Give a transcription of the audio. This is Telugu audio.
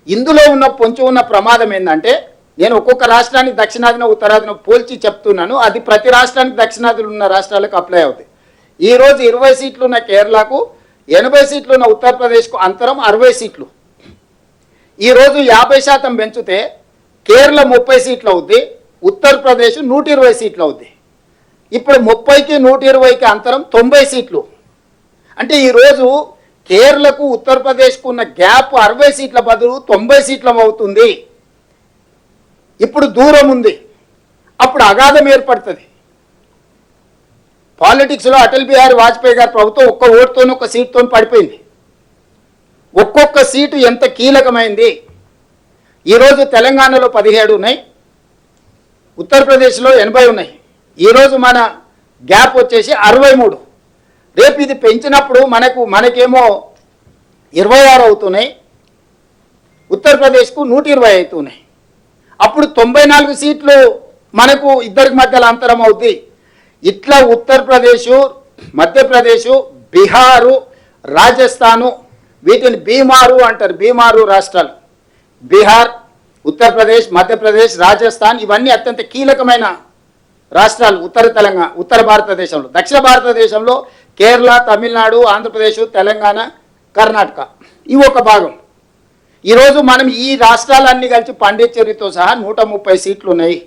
ఇందులో ఉన్న పొంచి ఉన్న ప్రమాదం ఏంటంటే నేను ఒక్కొక్క రాష్ట్రానికి దక్షిణాదిన ఉత్తరాదిన పోల్చి చెప్తున్నాను. అది ప్రతి రాష్ట్రానికి దక్షిణాదిలో ఉన్న రాష్ట్రాలకు అప్లై అవుతాయి. ఈరోజు 20 సీట్లు ఉన్న కేరళకు, 80 సీట్లు ఉన్న ఉత్తరప్రదేశ్కు అంతరం 60 సీట్లు. ఈరోజు 50% పెంచితే కేరళ 30 సీట్లు అవుద్ది, ఉత్తరప్రదేశ్ 120 సీట్లు అవుద్ది. ఇప్పుడు 30కి 120కి అంతరం 90 సీట్లు. అంటే ఈరోజు కేరళకు ఉత్తరప్రదేశ్కు ఉన్న గ్యాప్ 60 సీట్ల బదులు 90 సీట్లం అవుతుంది. ఇప్పుడు దూరం ఉంది, అప్పుడు అగాధం ఏర్పడుతుంది. పాలిటిక్స్లో అటల్ బిహారీ వాజ్పేయి గారి ప్రభుత్వం ఒక్క ఓటుతోనే ఒక సీట్తో పడిపోయింది. ఒక్కొక్క సీటు ఎంత కీలకమైంది. ఈరోజు తెలంగాణలో 17 ఉన్నాయి, ఉత్తరప్రదేశ్లో 80 ఉన్నాయి. ఈరోజు మన గ్యాప్ వచ్చేసి 63. రేపు ఇది పెంచినప్పుడు మనకేమో 26 అవుతున్నాయి, ఉత్తరప్రదేశ్కు 120 అవుతున్నాయి. అప్పుడు 94 సీట్లు మనకు ఇద్దరికి మధ్యలో అంతరం అవుద్ది. ఇట్లా ఉత్తరప్రదేశ్, మధ్యప్రదేశ్, బీహారు, రాజస్థాను, వీటిని బీమారు అంటారు. బీమారు రాష్ట్రాలు బీహార్, ఉత్తరప్రదేశ్, మధ్యప్రదేశ్, రాజస్థాన్ ఇవన్నీ అత్యంత కీలకమైన రాష్ట్రాలు ఉత్తర భారతదేశంలో. దక్షిణ భారతదేశంలో కేరళ, తమిళనాడు, ఆంధ్రప్రదేశ్, తెలంగాణ, కర్ణాటక ఇవి ఒక భాగం. ఈరోజు మనం ఈ రాష్ట్రాలన్నీ కలిసి పాండిచ్చేరితో సహా 130 సీట్లు ఉన్నాయి.